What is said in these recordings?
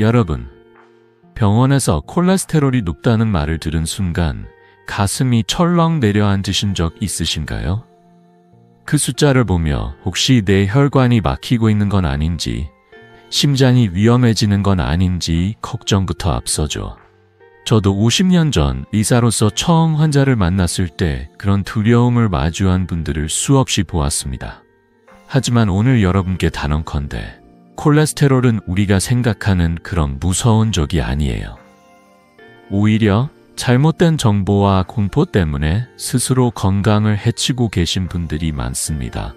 여러분, 병원에서 콜레스테롤이 높다는 말을 들은 순간 가슴이 철렁 내려앉으신 적 있으신가요? 그 숫자를 보며 혹시 내 혈관이 막히고 있는 건 아닌지, 심장이 위험해지는 건 아닌지 걱정부터 앞서죠. 저도 50년 전 의사로서 처음 환자를 만났을 때 그런 두려움을 마주한 분들을 수없이 보았습니다. 하지만 오늘 여러분께 단언컨대 콜레스테롤은 우리가 생각하는 그런 무서운 적이 아니에요. 오히려 잘못된 정보와 공포 때문에 스스로 건강을 해치고 계신 분들이 많습니다.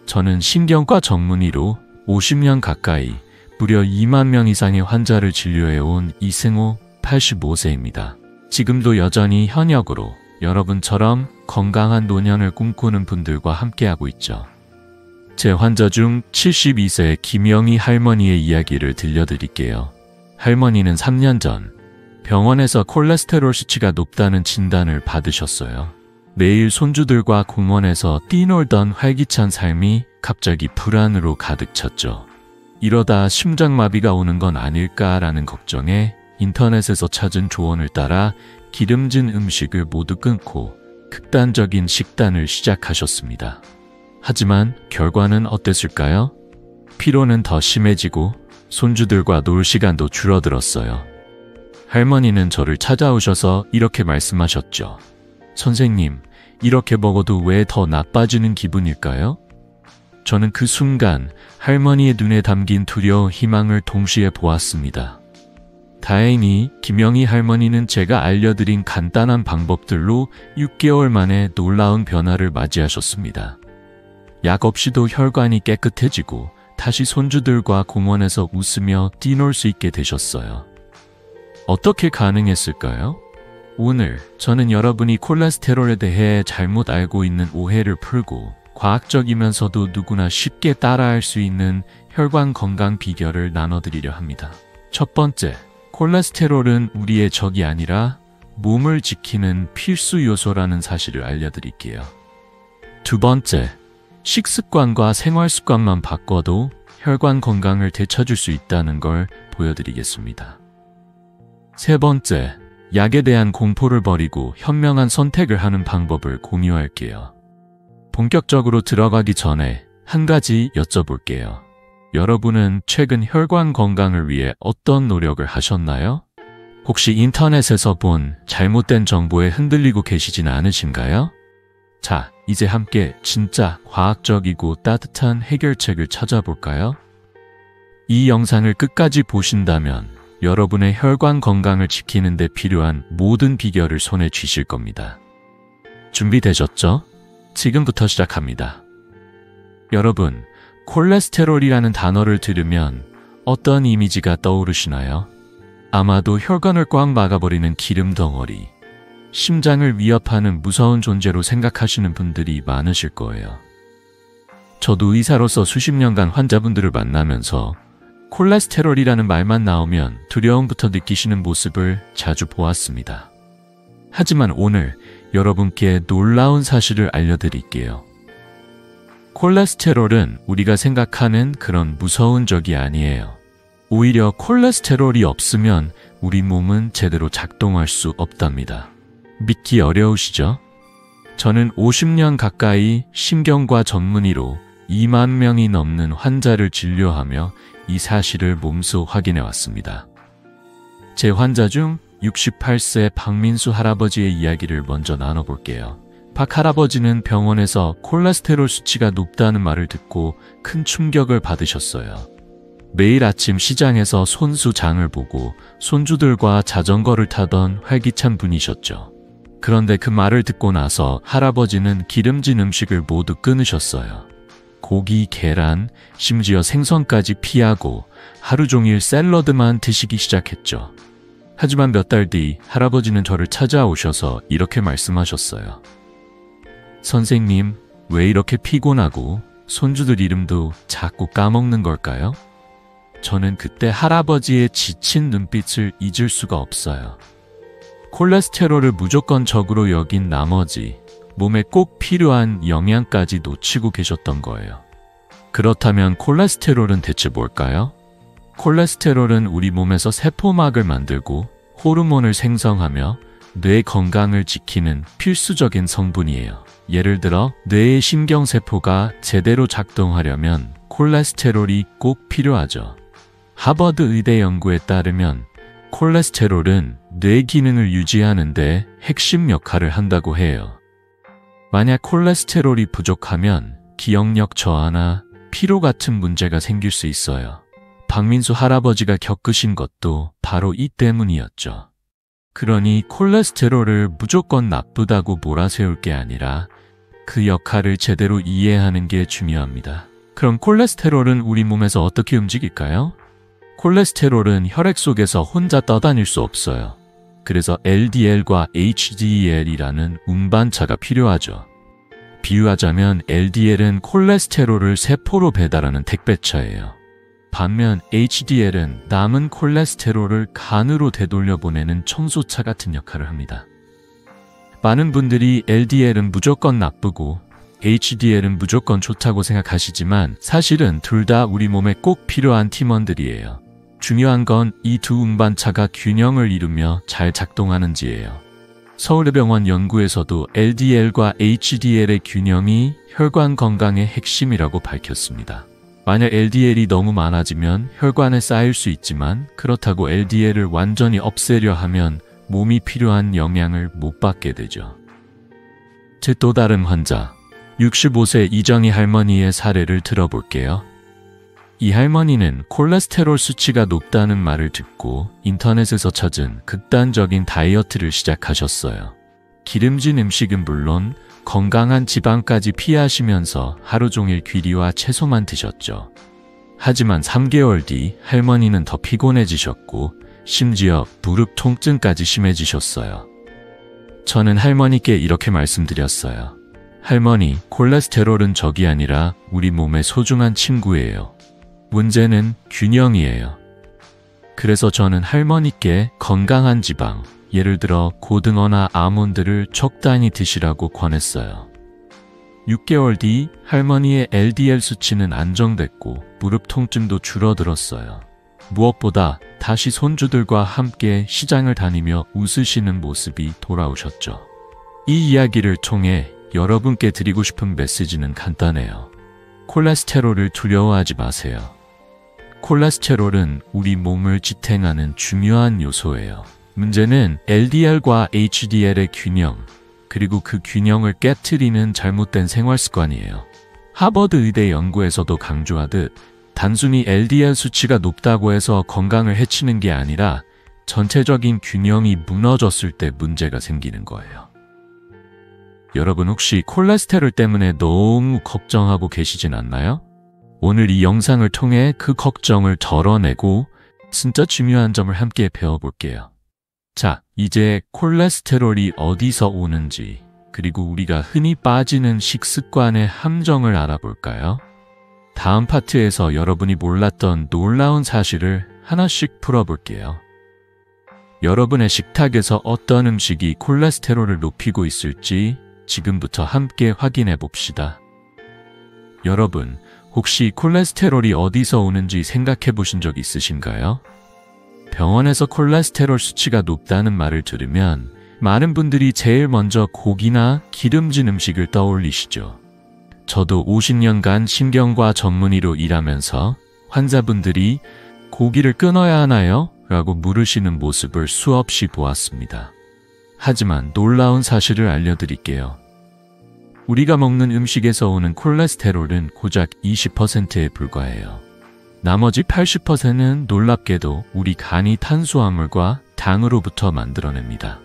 저는 신경과 전문의로 50년 가까이 무려 2만 명 이상의 환자를 진료해온 이승호 85세입니다. 지금도 여전히 현역으로 여러분처럼 건강한 노년을 꿈꾸는 분들과 함께하고 있죠. 제 환자 중 72세 김영희 할머니의 이야기를 들려드릴게요. 할머니는 3년 전 병원에서 콜레스테롤 수치가 높다는 진단을 받으셨어요. 매일 손주들과 공원에서 뛰놀던 활기찬 삶이 갑자기 불안으로 가득 찼죠. 이러다 심장마비가 오는 건 아닐까라는 걱정에 인터넷에서 찾은 조언을 따라 기름진 음식을 모두 끊고 극단적인 식단을 시작하셨습니다. 하지만 결과는 어땠을까요? 피로는 더 심해지고 손주들과 놀 시간도 줄어들었어요. 할머니는 저를 찾아오셔서 이렇게 말씀하셨죠. 선생님, 이렇게 먹어도 왜 더 나빠지는 기분일까요? 저는 그 순간 할머니의 눈에 담긴 두려움, 희망을 동시에 보았습니다. 다행히 김영희 할머니는 제가 알려드린 간단한 방법들로 6개월 만에 놀라운 변화를 맞이하셨습니다. 약 없이도 혈관이 깨끗해지고 다시 손주들과 공원에서 웃으며 뛰놀 수 있게 되셨어요. 어떻게 가능했을까요? 오늘 저는 여러분이 콜레스테롤에 대해 잘못 알고 있는 오해를 풀고 과학적이면서도 누구나 쉽게 따라할 수 있는 혈관 건강 비결을 나눠드리려 합니다. 첫 번째, 콜레스테롤은 우리의 적이 아니라 몸을 지키는 필수 요소라는 사실을 알려드릴게요. 두 번째, 식습관과 생활습관만 바꿔도 혈관 건강을 되찾을 수 있다는 걸 보여드리겠습니다. 세 번째, 약에 대한 공포를 버리고 현명한 선택을 하는 방법을 공유할게요. 본격적으로 들어가기 전에 한 가지 여쭤볼게요. 여러분은 최근 혈관 건강을 위해 어떤 노력을 하셨나요? 혹시 인터넷에서 본 잘못된 정보에 흔들리고 계시진 않으신가요? 자, 이제 함께 진짜 과학적이고 따뜻한 해결책을 찾아볼까요? 이 영상을 끝까지 보신다면 여러분의 혈관 건강을 지키는 데 필요한 모든 비결을 손에 쥐실 겁니다. 준비되셨죠? 지금부터 시작합니다. 여러분, 콜레스테롤이라는 단어를 들으면 어떤 이미지가 떠오르시나요? 아마도 혈관을 꽉 막아버리는 기름 덩어리, 심장을 위협하는 무서운 존재로 생각하시는 분들이 많으실 거예요. 저도 의사로서 수십 년간 환자분들을 만나면서 콜레스테롤이라는 말만 나오면 두려움부터 느끼시는 모습을 자주 보았습니다. 하지만 오늘 여러분께 놀라운 사실을 알려드릴게요. 콜레스테롤은 우리가 생각하는 그런 무서운 적이 아니에요. 오히려 콜레스테롤이 없으면 우리 몸은 제대로 작동할 수 없답니다. 믿기 어려우시죠? 저는 50년 가까이 심경과 전문의로 2만 명이 넘는 환자를 진료하며 이 사실을 몸소 확인해 왔습니다. 제 환자 중 68세 박민수 할아버지의 이야기를 먼저 나눠볼게요. 박 할아버지는 병원에서 콜레스테롤 수치가 높다는 말을 듣고 큰 충격을 받으셨어요. 매일 아침 시장에서 손수장을 보고 손주들과 자전거를 타던 활기찬 분이셨죠. 그런데 그 말을 듣고 나서 할아버지는 기름진 음식을 모두 끊으셨어요. 고기, 계란, 심지어 생선까지 피하고 하루 종일 샐러드만 드시기 시작했죠. 하지만 몇 달 뒤 할아버지는 저를 찾아오셔서 이렇게 말씀하셨어요. 선생님, 왜 이렇게 피곤하고 손주들 이름도 자꾸 까먹는 걸까요? 저는 그때 할아버지의 지친 눈빛을 잊을 수가 없어요. 콜레스테롤을 무조건 적으로 여긴 나머지 몸에 꼭 필요한 영양까지 놓치고 계셨던 거예요. 그렇다면 콜레스테롤은 대체 뭘까요? 콜레스테롤은 우리 몸에서 세포막을 만들고 호르몬을 생성하며 뇌 건강을 지키는 필수적인 성분이에요. 예를 들어 뇌의 신경세포가 제대로 작동하려면 콜레스테롤이 꼭 필요하죠. 하버드 의대 연구에 따르면 콜레스테롤은 뇌 기능을 유지하는 데 핵심 역할을 한다고 해요. 만약 콜레스테롤이 부족하면 기억력 저하나 피로 같은 문제가 생길 수 있어요. 박민수 할아버지가 겪으신 것도 바로 이 때문이었죠. 그러니 콜레스테롤을 무조건 나쁘다고 몰아세울 게 아니라 그 역할을 제대로 이해하는 게 중요합니다. 그럼 콜레스테롤은 우리 몸에서 어떻게 움직일까요? 콜레스테롤은 혈액 속에서 혼자 떠다닐 수 없어요. 그래서 LDL과 HDL이라는 운반차가 필요하죠. 비유하자면 LDL은 콜레스테롤을 세포로 배달하는 택배차예요. 반면 HDL은 남은 콜레스테롤을 간으로 되돌려 보내는 청소차 같은 역할을 합니다. 많은 분들이 LDL은 무조건 나쁘고 HDL은 무조건 좋다고 생각하시지만 사실은 둘 다 우리 몸에 꼭 필요한 팀원들이에요. 중요한 건 이 두 운반차가 균형을 이루며 잘 작동하는지예요. 서울대병원 연구에서도 LDL과 HDL의 균형이 혈관 건강의 핵심이라고 밝혔습니다. 만약 LDL이 너무 많아지면 혈관에 쌓일 수 있지만 그렇다고 LDL을 완전히 없애려 하면 몸이 필요한 영양을 못 받게 되죠. 제 또 다른 환자, 65세 이정희 할머니의 사례를 들어볼게요. 이 할머니는 콜레스테롤 수치가 높다는 말을 듣고 인터넷에서 찾은 극단적인 다이어트를 시작하셨어요. 기름진 음식은 물론 건강한 지방까지 피하시면서 하루 종일 귀리와 채소만 드셨죠. 하지만 3개월 뒤 할머니는 더 피곤해지셨고 심지어 무릎 통증까지 심해지셨어요. 저는 할머니께 이렇게 말씀드렸어요. 할머니, 콜레스테롤은 적이 아니라 우리 몸의 소중한 친구예요. 문제는 균형이에요. 그래서 저는 할머니께 건강한 지방, 예를 들어 고등어나 아몬드를 적당히 드시라고 권했어요. 6개월 뒤 할머니의 LDL 수치는 안정됐고 무릎 통증도 줄어들었어요. 무엇보다 다시 손주들과 함께 시장을 다니며 웃으시는 모습이 돌아오셨죠. 이 이야기를 통해 여러분께 드리고 싶은 메시지는 간단해요. 콜레스테롤을 두려워하지 마세요. 콜레스테롤은 우리 몸을 지탱하는 중요한 요소예요. 문제는 LDL과 HDL의 균형, 그리고 그 균형을 깨트리는 잘못된 생활 습관이에요. 하버드 의대 연구에서도 강조하듯 단순히 LDL 수치가 높다고 해서 건강을 해치는 게 아니라 전체적인 균형이 무너졌을 때 문제가 생기는 거예요. 여러분 혹시 콜레스테롤 때문에 너무 걱정하고 계시진 않나요? 오늘 이 영상을 통해 그 걱정을 덜어내고 진짜 중요한 점을 함께 배워볼게요. 자, 이제 콜레스테롤이 어디서 오는지, 그리고 우리가 흔히 빠지는 식습관의 함정을 알아볼까요? 다음 파트에서 여러분이 몰랐던 놀라운 사실을 하나씩 풀어볼게요. 여러분의 식탁에서 어떤 음식이 콜레스테롤을 높이고 있을지 지금부터 함께 확인해 봅시다. 여러분, 혹시 콜레스테롤이 어디서 오는지 생각해 보신 적 있으신가요? 병원에서 콜레스테롤 수치가 높다는 말을 들으면 많은 분들이 제일 먼저 고기나 기름진 음식을 떠올리시죠. 저도 50년간 신경과 전문의로 일하면서 환자분들이 고기를 끊어야 하나요? 라고 물으시는 모습을 수없이 보았습니다. 하지만 놀라운 사실을 알려드릴게요. 우리가 먹는 음식에서 오는 콜레스테롤은 고작 20%에 불과해요. 나머지 80%는 놀랍게도 우리 간이 탄수화물과 당으로부터 만들어냅니다.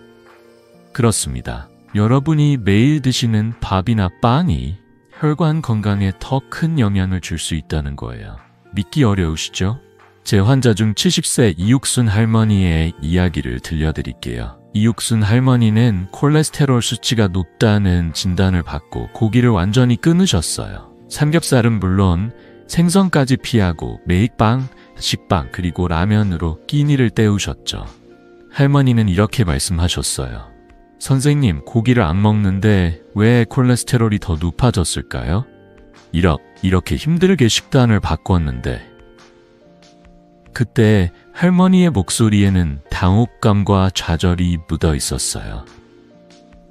그렇습니다. 여러분이 매일 드시는 밥이나 빵이 혈관 건강에 더 큰 영향을 줄 수 있다는 거예요. 믿기 어려우시죠? 제 환자 중 70세 이육순 할머니의 이야기를 들려드릴게요. 이육순 할머니는 콜레스테롤 수치가 높다는 진단을 받고 고기를 완전히 끊으셨어요. 삼겹살은 물론 생선까지 피하고 매일빵, 식빵 그리고 라면으로 끼니를 때우셨죠. 할머니는 이렇게 말씀하셨어요. 선생님, 고기를 안 먹는데 왜 콜레스테롤이 더 높아졌을까요? 이렇게 힘들게 식단을 바꿨는데. 그때 할머니의 목소리에는 당혹감과 좌절이 묻어 있었어요.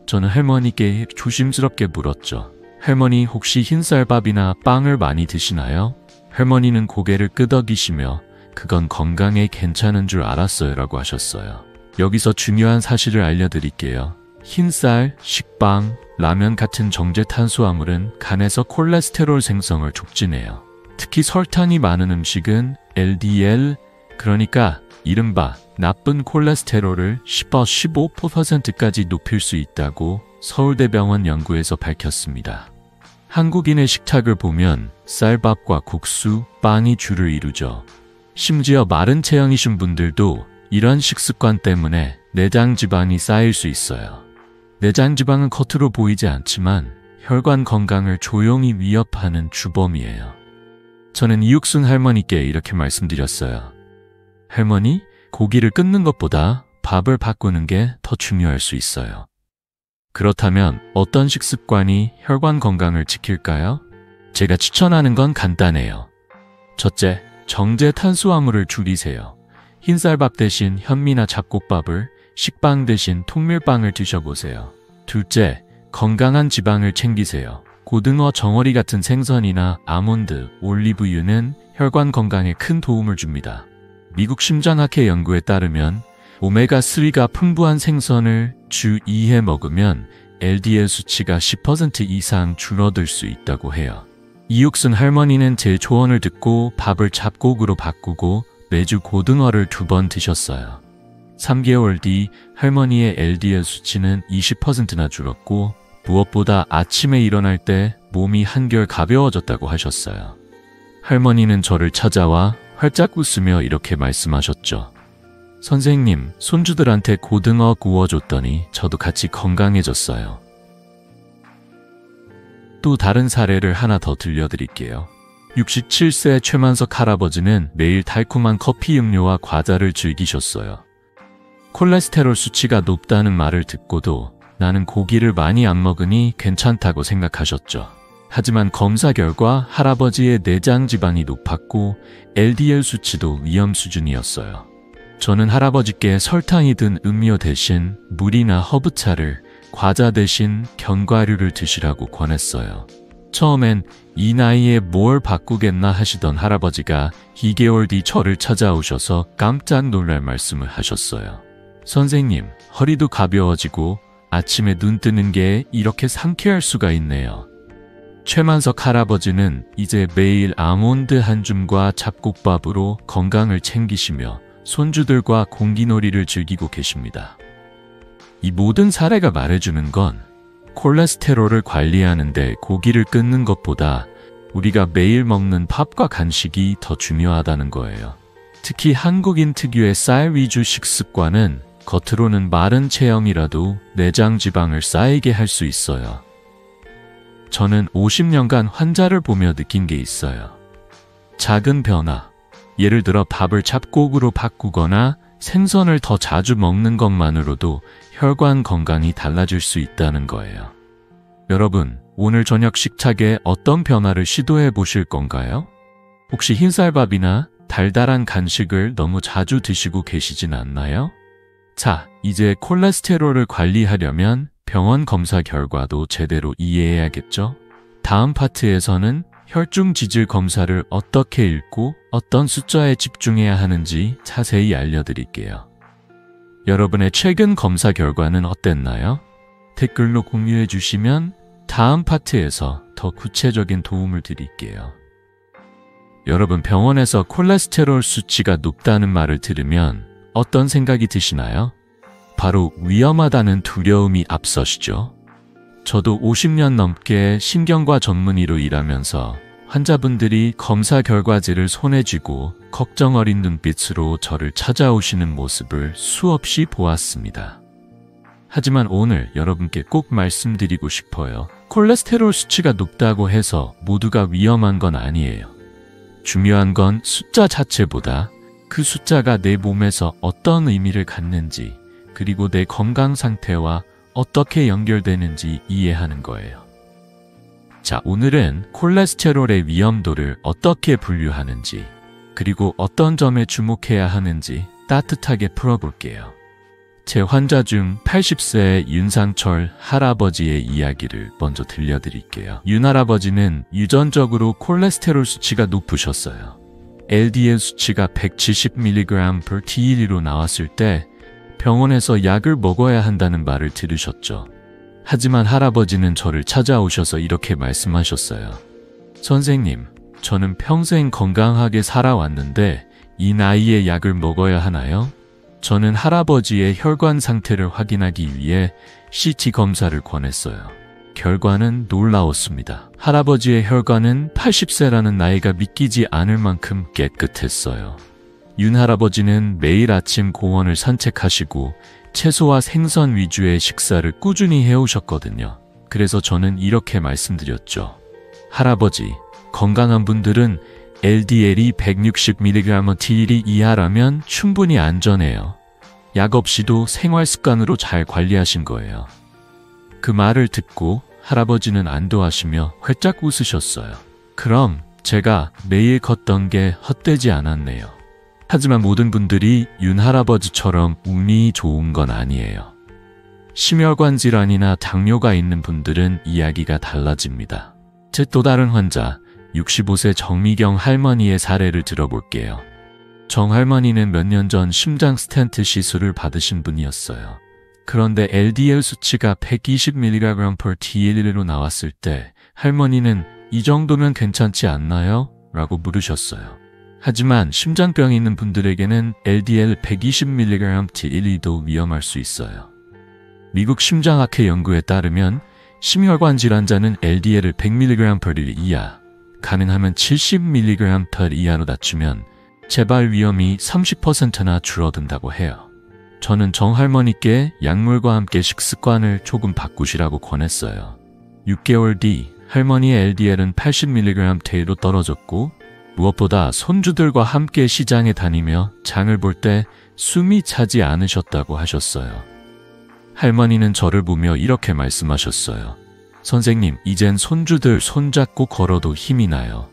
저는 할머니께 조심스럽게 물었죠. 할머니, 혹시 흰쌀밥이나 빵을 많이 드시나요? 할머니는 고개를 끄덕이시며 그건 건강에 괜찮은 줄 알았어요 라고 하셨어요. 여기서 중요한 사실을 알려드릴게요. 흰쌀, 식빵, 라면 같은 정제 탄수화물은 간에서 콜레스테롤 생성을 촉진해요. 특히 설탕이 많은 음식은 LDL, 그러니까 이른바 나쁜 콜레스테롤을 10-15%까지 높일 수 있다고 서울대병원 연구에서 밝혔습니다. 한국인의 식탁을 보면 쌀밥과 국수, 빵이 주를 이루죠. 심지어 마른 체형이신 분들도 이런 식습관 때문에 내장 지방이 쌓일 수 있어요. 내장 지방은 겉으로 보이지 않지만 혈관 건강을 조용히 위협하는 주범이에요. 저는 이육순 할머니께 이렇게 말씀드렸어요. 할머니, 고기를 끊는 것보다 밥을 바꾸는 게 더 중요할 수 있어요. 그렇다면 어떤 식습관이 혈관 건강을 지킬까요? 제가 추천하는 건 간단해요. 첫째, 정제 탄수화물을 줄이세요. 흰쌀밥 대신 현미나 잡곡밥을, 식빵 대신 통밀빵을 드셔보세요. 둘째, 건강한 지방을 챙기세요. 고등어, 정어리 같은 생선이나 아몬드, 올리브유는 혈관 건강에 큰 도움을 줍니다. 미국 심장학회 연구에 따르면 오메가3가 풍부한 생선을 주 2회 먹으면 LDL 수치가 10% 이상 줄어들 수 있다고 해요. 이육순 할머니는 제 조언을 듣고 밥을 잡곡으로 바꾸고 매주 고등어를 2번 드셨어요. 3개월 뒤 할머니의 LDL 수치는 20%나 줄었고 무엇보다 아침에 일어날 때 몸이 한결 가벼워졌다고 하셨어요. 할머니는 저를 찾아와 활짝 웃으며 이렇게 말씀하셨죠. 선생님, 손주들한테 고등어 구워줬더니 저도 같이 건강해졌어요. 또 다른 사례를 하나 더 들려드릴게요. 67세 최만석 할아버지는 매일 달콤한 커피 음료와 과자를 즐기셨어요. 콜레스테롤 수치가 높다는 말을 듣고도 나는 고기를 많이 안 먹으니 괜찮다고 생각하셨죠. 하지만 검사 결과 할아버지의 내장 지방이 높았고 LDL 수치도 위험 수준이었어요. 저는 할아버지께 설탕이 든 음료 대신 물이나 허브차를, 과자 대신 견과류를 드시라고 권했어요. 처음엔 이 나이에 뭘 바꾸겠나 하시던 할아버지가 2개월 뒤 저를 찾아오셔서 깜짝 놀랄 말씀을 하셨어요. 선생님, 허리도 가벼워지고 아침에 눈 뜨는 게 이렇게 상쾌할 수가 있네요. 최만석 할아버지는 이제 매일 아몬드 한 줌과 잡곡밥으로 건강을 챙기시며 손주들과 공기놀이를 즐기고 계십니다. 이 모든 사례가 말해주는 건 콜레스테롤을 관리하는데 고기를 끊는 것보다 우리가 매일 먹는 밥과 간식이 더 중요하다는 거예요. 특히 한국인 특유의 쌀 위주 식습관은 겉으로는 마른 체형이라도 내장 지방을 쌓이게 할 수 있어요. 저는 50년간 환자를 보며 느낀 게 있어요. 작은 변화, 예를 들어 밥을 잡곡으로 바꾸거나 생선을 더 자주 먹는 것만으로도 혈관 건강이 달라질 수 있다는 거예요. 여러분, 오늘 저녁 식탁에 어떤 변화를 시도해 보실 건가요? 혹시 흰쌀밥이나 달달한 간식을 너무 자주 드시고 계시진 않나요? 자, 이제 콜레스테롤을 관리하려면 병원 검사 결과도 제대로 이해해야겠죠? 다음 파트에서는 혈중 지질 검사를 어떻게 읽고 어떤 숫자에 집중해야 하는지 자세히 알려드릴게요. 여러분의 최근 검사 결과는 어땠나요? 댓글로 공유해 주시면 다음 파트에서 더 구체적인 도움을 드릴게요. 여러분, 병원에서 콜레스테롤 수치가 높다는 말을 들으면 어떤 생각이 드시나요? 바로 위험하다는 두려움이 앞서시죠. 저도 50년 넘게 신경과 전문의로 일하면서 환자분들이 검사 결과지를 손에 쥐고 걱정 어린 눈빛으로 저를 찾아오시는 모습을 수없이 보았습니다. 하지만 오늘 여러분께 꼭 말씀드리고 싶어요. 콜레스테롤 수치가 높다고 해서 모두가 위험한 건 아니에요. 중요한 건 숫자 자체보다 그 숫자가 내 몸에서 어떤 의미를 갖는지, 그리고 내 건강 상태와 어떻게 연결되는지 이해하는 거예요. 자, 오늘은 콜레스테롤의 위험도를 어떻게 분류하는지, 그리고 어떤 점에 주목해야 하는지 따뜻하게 풀어볼게요. 제 환자 중 80세의 윤상철 할아버지의 이야기를 먼저 들려드릴게요. 윤 할아버지는 유전적으로 콜레스테롤 수치가 높으셨어요. LDL 수치가 170mg/dl로 나왔을 때 병원에서 약을 먹어야 한다는 말을 들으셨죠. 하지만 할아버지는 저를 찾아오셔서 이렇게 말씀하셨어요. 선생님, 저는 평생 건강하게 살아왔는데 이 나이에 약을 먹어야 하나요? 저는 할아버지의 혈관 상태를 확인하기 위해 CT 검사를 권했어요. 결과는 놀라웠습니다. 할아버지의 혈관은 80세라는 나이가 믿기지 않을 만큼 깨끗했어요. 윤 할아버지는 매일 아침 공원을 산책하시고 채소와 생선 위주의 식사를 꾸준히 해오셨거든요. 그래서 저는 이렇게 말씀드렸죠. 할아버지, 건강한 분들은 LDL이 160mg/dl 이하라면 충분히 안전해요. 약 없이도 생활 습관으로 잘 관리하신 거예요. 그 말을 듣고 할아버지는 안도하시며 활짝 웃으셨어요. 그럼 제가 매일 걷던 게 헛되지 않았네요. 하지만 모든 분들이 윤 할아버지처럼 운이 좋은 건 아니에요. 심혈관 질환이나 당뇨가 있는 분들은 이야기가 달라집니다. 제 또 다른 환자, 65세 정미경 할머니의 사례를 들어볼게요. 정 할머니는 몇 년 전 심장 스텐트 시술을 받으신 분이었어요. 그런데 LDL 수치가 120mg/dl로 나왔을 때 할머니는 이 정도면 괜찮지 않나요? 라고 물으셨어요. 하지만 심장병이 있는 분들에게는 LDL 120mg/dl도 위험할 수 있어요. 미국 심장학회 연구에 따르면 심혈관 질환자는 LDL을 100mg/dl 이하, 가능하면 70mg/dl 이하로 낮추면 재발 위험이 30%나 줄어든다고 해요. 저는 정 할머니께 약물과 함께 식습관을 조금 바꾸시라고 권했어요. 6개월 뒤 할머니의 LDL은 80mg/dl로 떨어졌고 무엇보다 손주들과 함께 시장에 다니며 장을 볼 때 숨이 차지 않으셨다고 하셨어요. 할머니는 저를 보며 이렇게 말씀하셨어요. 선생님, 이젠 손주들 손잡고 걸어도 힘이 나요.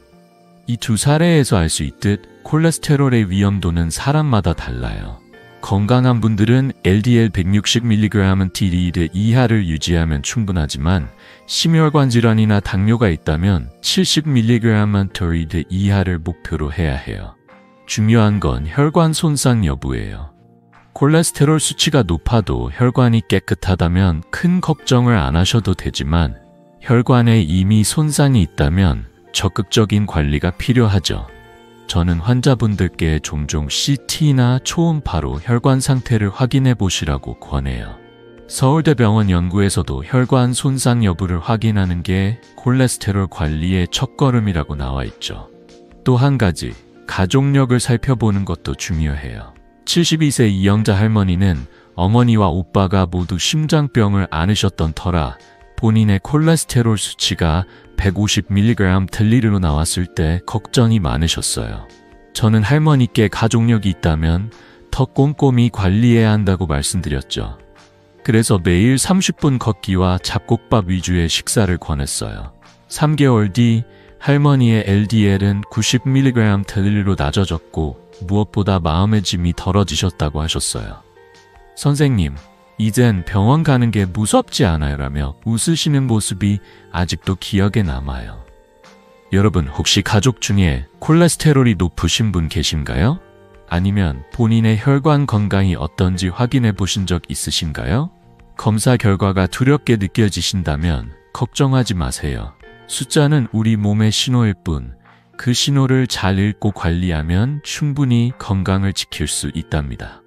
이 두 사례에서 알 수 있듯 콜레스테롤의 위험도는 사람마다 달라요. 건강한 분들은 LDL 160mg/dl 이하를 유지하면 충분하지만 심혈관 질환이나 당뇨가 있다면 70mg/dl 이하를 목표로 해야 해요. 중요한 건 혈관 손상 여부예요. 콜레스테롤 수치가 높아도 혈관이 깨끗하다면 큰 걱정을 안 하셔도 되지만 혈관에 이미 손상이 있다면 적극적인 관리가 필요하죠. 저는 환자분들께 종종 CT나 초음파로 혈관 상태를 확인해 보시라고 권해요. 서울대병원 연구에서도 혈관 손상 여부를 확인하는 게 콜레스테롤 관리의 첫걸음이라고 나와 있죠. 또 한 가지, 가족력을 살펴보는 것도 중요해요. 72세 이영자 할머니는 어머니와 오빠가 모두 심장병을 앓으셨던 터라 본인의 콜레스테롤 수치가 150mg/dl로 나왔을 때 걱정이 많으셨어요. 저는 할머니께 가족력이 있다면 더 꼼꼼히 관리해야 한다고 말씀드렸죠. 그래서 매일 30분 걷기와 잡곡밥 위주의 식사를 권했어요. 3개월 뒤 할머니의 LDL은 90mg/dl로 낮아졌고 무엇보다 마음의 짐이 덜어지셨다고 하셨어요. 선생님, 이젠 병원 가는 게 무섭지 않아요 라며 웃으시는 모습이 아직도 기억에 남아요. 여러분, 혹시 가족 중에 콜레스테롤이 높으신 분 계신가요? 아니면 본인의 혈관 건강이 어떤지 확인해 보신 적 있으신가요? 검사 결과가 두렵게 느껴지신다면 걱정하지 마세요. 숫자는 우리 몸의 신호일 뿐, 그 신호를 잘 읽고 관리하면 충분히 건강을 지킬 수 있답니다.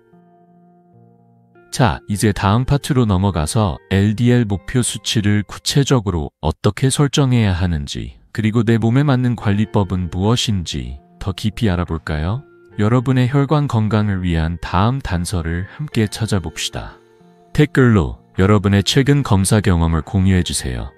자, 이제 다음 파트로 넘어가서 LDL 목표 수치를 구체적으로 어떻게 설정해야 하는지, 그리고 내 몸에 맞는 관리법은 무엇인지 더 깊이 알아볼까요? 여러분의 혈관 건강을 위한 다음 단서를 함께 찾아봅시다. 댓글로 여러분의 최근 검사 경험을 공유해주세요.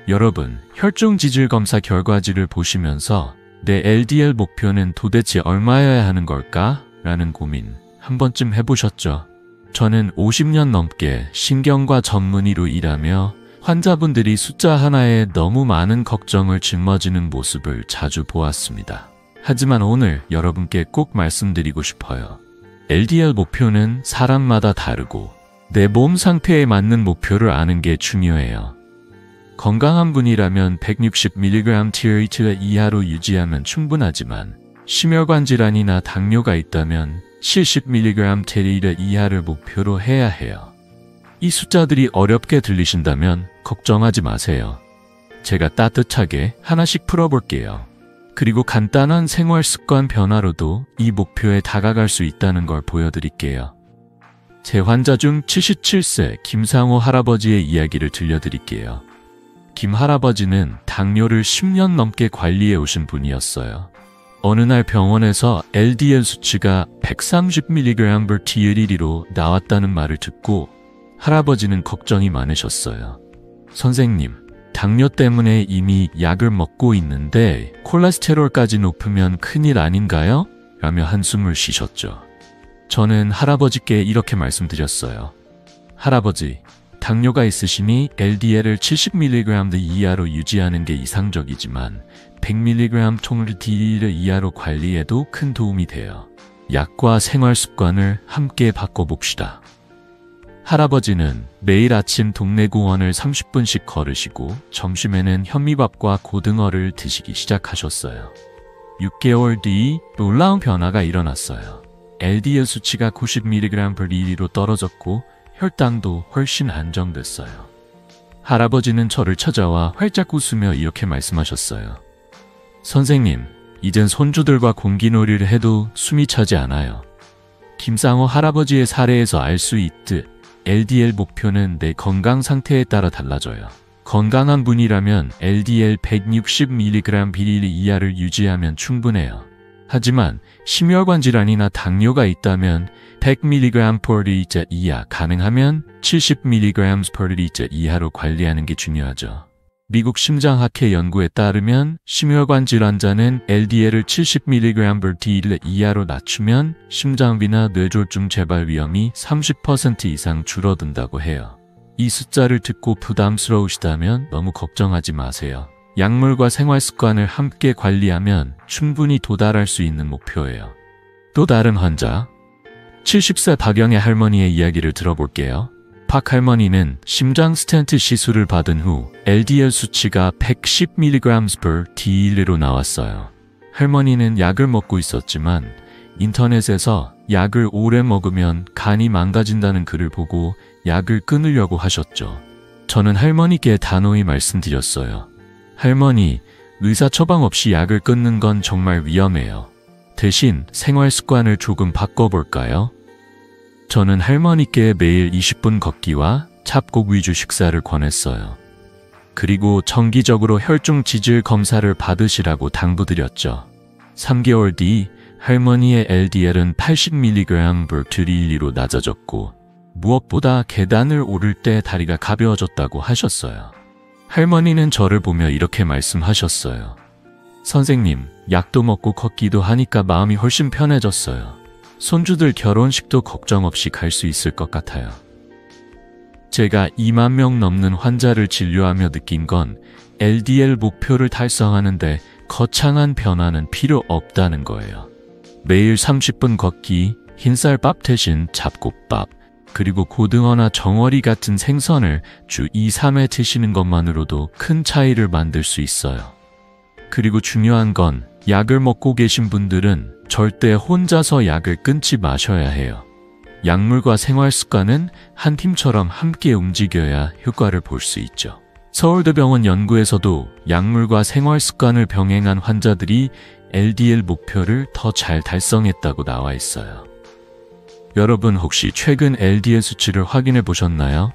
여러분, 혈중지질 검사 결과지를 보시면서 내 LDL 목표는 도대체 얼마여야 하는 걸까? 라는 고민 한 번쯤 해보셨죠? 저는 50년 넘게 신경과 전문의로 일하며 환자분들이 숫자 하나에 너무 많은 걱정을 짊어지는 모습을 자주 보았습니다. 하지만 오늘 여러분께 꼭 말씀드리고 싶어요. LDL 목표는 사람마다 다르고 내 몸 상태에 맞는 목표를 아는 게 중요해요. 건강한 분이라면 160mg THC 이하로 유지하면 충분하지만 심혈관 질환이나 당뇨가 있다면 70mg THC 이하를 목표로 해야 해요. 이 숫자들이 어렵게 들리신다면 걱정하지 마세요. 제가 따뜻하게 하나씩 풀어볼게요. 그리고 간단한 생활 습관 변화로도 이 목표에 다가갈 수 있다는 걸 보여드릴게요. 제 환자 중 77세 김상호 할아버지의 이야기를 들려드릴게요. 김 할아버지는 당뇨를 10년 넘게 관리해 오신 분이었어요. 어느 날 병원에서 LDL 수치가 130mg/dl로 나왔다는 말을 듣고 할아버지는 걱정이 많으셨어요. 선생님, 당뇨 때문에 이미 약을 먹고 있는데 콜레스테롤까지 높으면 큰일 아닌가요? 라며 한숨을 쉬셨죠. 저는 할아버지께 이렇게 말씀드렸어요. 할아버지, 당뇨가 있으시니 LDL을 70mg 이하로 유지하는 게 이상적이지만 100mg 총/dl 이하로 관리해도 큰 도움이 돼요. 약과 생활 습관을 함께 바꿔봅시다. 할아버지는 매일 아침 동네 공원을 30분씩 걸으시고 점심에는 현미밥과 고등어를 드시기 시작하셨어요. 6개월 뒤 놀라운 변화가 일어났어요. LDL 수치가 90mg/dl로 떨어졌고 혈당도 훨씬 안정됐어요. 할아버지는 저를 찾아와 활짝 웃으며 이렇게 말씀하셨어요. 선생님, 이젠 손주들과 공기놀이를 해도 숨이 차지 않아요. 김상호 할아버지의 사례에서 알 수 있듯 LDL 목표는 내 건강 상태에 따라 달라져요. 건강한 분이라면 LDL 160mg/dl 이하를 유지하면 충분해요. 하지만 심혈관 질환이나 당뇨가 있다면 100mg/dl 이하, 가능하면 70mg/dl 이하로 관리하는 게 중요하죠. 미국 심장학회 연구에 따르면 심혈관 질환자는 LDL을 70mg/dl 이하로 낮추면 심장비나 뇌졸중 재발 위험이 30% 이상 줄어든다고 해요. 이 숫자를 듣고 부담스러우시다면 너무 걱정하지 마세요. 약물과 생활 습관을 함께 관리하면 충분히 도달할 수 있는 목표예요. 또 다른 환자, 70세 박영애 할머니의 이야기를 들어볼게요. 박 할머니는 심장 스텐트 시술을 받은 후 LDL 수치가 110mg/dl로 나왔어요. 할머니는 약을 먹고 있었지만 인터넷에서 약을 오래 먹으면 간이 망가진다는 글을 보고 약을 끊으려고 하셨죠. 저는 할머니께 단호히 말씀드렸어요. 할머니, 의사 처방 없이 약을 끊는 건 정말 위험해요. 대신 생활 습관을 조금 바꿔볼까요? 저는 할머니께 매일 20분 걷기와 잡곡 위주 식사를 권했어요. 그리고 정기적으로 혈중 지질 검사를 받으시라고 당부드렸죠. 3개월 뒤 할머니의 LDL은 80mg/dl로 낮아졌고 무엇보다 계단을 오를 때 다리가 가벼워졌다고 하셨어요. 할머니는 저를 보며 이렇게 말씀하셨어요. 선생님, 약도 먹고 걷기도 하니까 마음이 훨씬 편해졌어요. 손주들 결혼식도 걱정 없이 갈 수 있을 것 같아요. 제가 2만 명 넘는 환자를 진료하며 느낀 건 LDL 목표를 달성하는데 거창한 변화는 필요 없다는 거예요. 매일 30분 걷기, 흰쌀밥 대신 잡곡밥, 그리고 고등어나 정어리 같은 생선을 주 2, 3회 드시는 것만으로도 큰 차이를 만들 수 있어요. 그리고 중요한 건 약을 먹고 계신 분들은 절대 혼자서 약을 끊지 마셔야 해요. 약물과 생활 습관은 한 팀처럼 함께 움직여야 효과를 볼 수 있죠. 서울대병원 연구에서도 약물과 생활 습관을 병행한 환자들이 LDL 목표를 더 잘 달성했다고 나와 있어요. 여러분 혹시 최근 LDL 수치를 확인해 보셨나요?